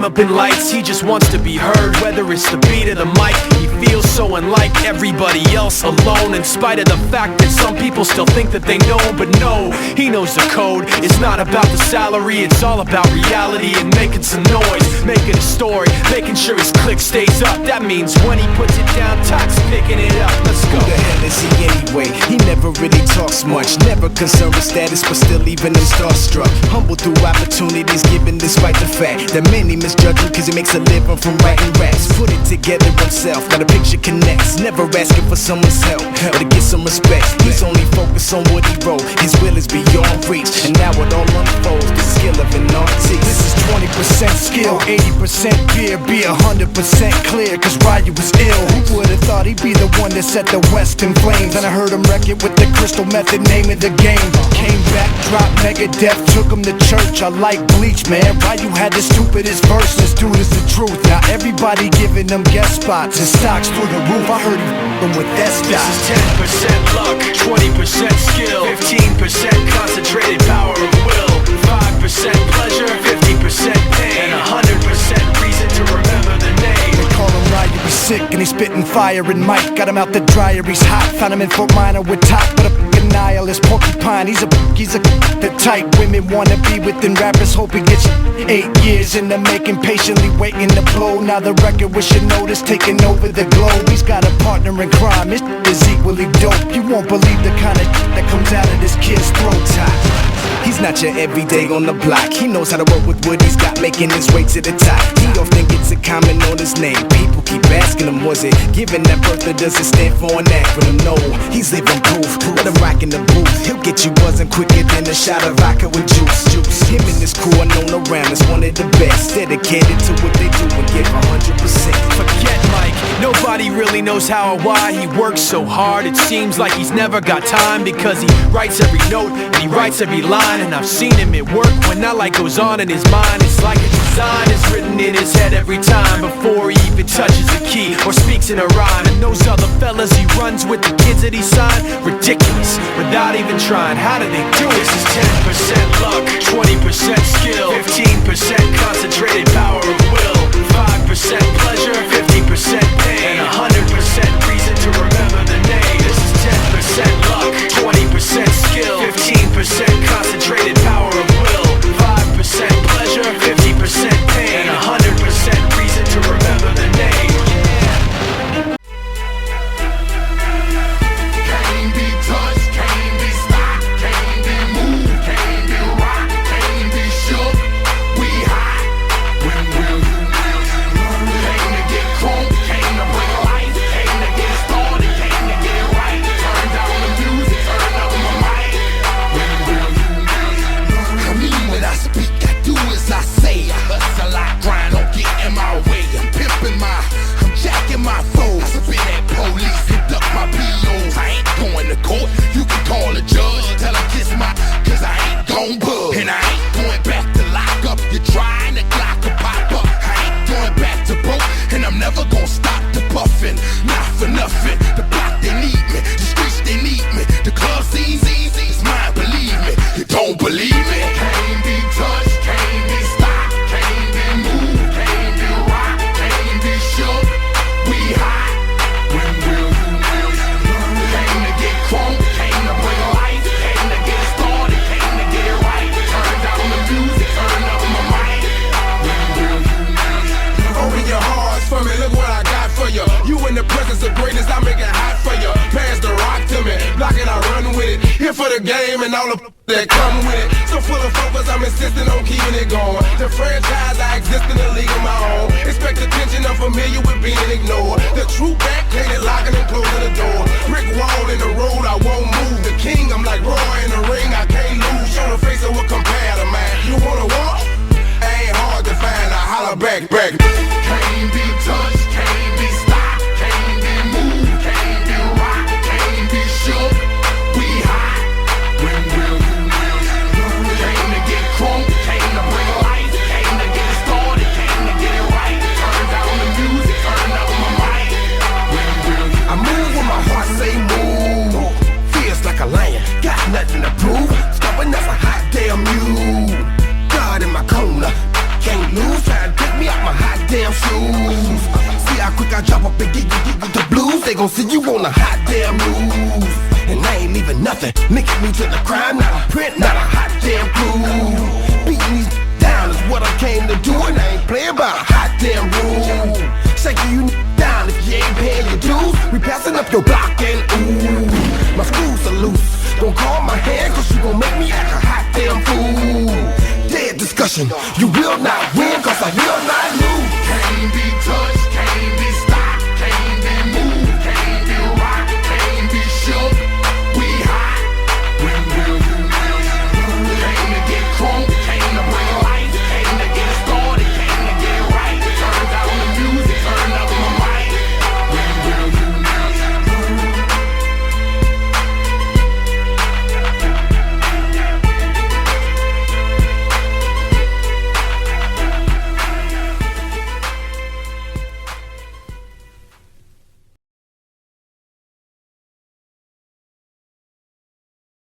climb up in lights. He just wants to be heard, whether it's the beat or the mic. He feels so unlike everybody else, alone, in spite of the fact that some people still think that they know. But no, he knows the code. It's not about the salary, it's all about reality and making some noise, making a story, making sure his click stays up. That means when he puts it down, Tox picking it up. Let's go. Who the hell is he anyway? He never really talks much, never concerned with status, but still leaving them starstruck. Humble through opportunities given despite the fact that many misjudge him cause he makes a living from writing raps. Put it together himself, now the picture connects. Never asking for someone's help or to get some respect. He's only focused on what he wrote. His will is beyond reach, and now it all unfolds. The skill of an artist. This is 20% skill, 80% fear. Be 100% clear, cause Ryu was ill. Who would've thought he'd be the one that set the West in flames? And I heard him wreck it with the Crystal Method, name of the game. Came back, dropped Megadeth, took him to church. I like Bleach, man. Ryu had the stupidest verse. This dude is the truth. Now everybody giving them guest spots and stocks through the roof. I heard he f***ing with that stock. This is 10% luck, 20% skill, 15% concentrated power of will, 5% pleasure, 50% pain, and 100% reason to remember the name. They call him Ryu, he's sick and he's spitting fire. And Mike got him out the dryer, he's hot. Found him in Fort Minor with top, but a f***ing nihilist porcupine. He's a the type women wanna be within rappers. Hope he gets 8 years in the making, patiently waiting to blow. Now the record with your notice taking over the globe. He's got a partner in crime, his is equally dope. You won't believe the kind of that comes out of this kid's throat. He's not your everyday on the block. He knows how to work with what he's got, making his way to the top. He often gets a comment on his name. People keep asking him, was it given that birth or does it stand for an acronym? No, he's living proof. Let him rock in the booth. He'll get you buzzing quicker than a shot of vodka with juice. Him and his crew are known around as one of the best, dedicated to what they do and give 100%. Forget Mike, nobody really knows how or why he works so hard. It seems like he's never got time, because he writes every note and he writes every line. And I've seen him at work when that light goes on in his mind. It's like a design is written in his head every time, before he even touches a key or speaks in a rhyme. And those other fellas he runs with, the kids that he signed, ridiculous, without even trying. How do they do it? This is 10% luck, 20% skill, 15% concentrated power of will, 5% pleasure, 50% pain, and 100% reason to remember the name. This is 10% luck, 20% skill, 15% concentrated power of will, 5% pleasure, 50% pain, and 100% reason to remember the name. Can't be touched, can't be stopped, can't be moved, can't be rocked, can't be shook. We hot. When will you learn? Came to get crunk, came to bring life, came to get started, came to get right. Turn down the music, turn up my mic. When will you learn? I mean when I speak, I do as I say. I hustle, I grind, don't get in my way. I'm pimping I'm jacking my foes. I spit at police and duck my POs. I ain't going to court, you can call a judge. Tell him kiss cause I ain't gon' bug. And I ain't going back to lock up. You're trying to clock a pop up. I ain't going back to broke, and I'm never gon' stop the puffin'. Not for nothing. The block, they need me. The streets, they need me. The club scene's easy, it's mine, believe me. You don't believe me? Can't be touched, can't be stopped, can't be moved, can't be rocked, can't be shook. We hot. When will you learn? Came to get crunk, came to bring life, came to get started, came to get it right. Turn down the music, turn up my mic. When will you learn? Open your hearts for me, look what I got for you. You in the presence of greatness, I make it hot for you. Pass the rock to me, block it, I run with it. Here for the game and all the that come with it. So full of focus, I'm insisting on keeping it going. The franchise, I exist in a league of my own. Expect attention, I'm familiar with being ignored. The true back, painted, locking and closing the door. Brick wall in the road, I won't move. The king, I'm like Roy in the ring, I can't lose. Show the face of what compare to man. You wanna walk? Ain't hard to find, I holler back. Can't be touched, can't be stopped, can't be moved, can't be rocked, can't be shook. We hot. When will you learn? Came to get crunk, came to bring life, came to get it started, came to get it right. Turn down the music, turn up my mic. When give you the blues. They gon' see you on a hot damn news. And I ain't leaving nothing, linking me to the crime. Not a print, not a hot damn clue. Beating these down is what I came to do, and I ain't playing by a hot damn rule. Shaking you down if you ain't paying your dues. We passing up your block and ooh, my screws are loose. Don't call my hand, cause you gon' make me act a hot damn fool. Dead discussion, you will not win, cause I will not lose. Can't be touched.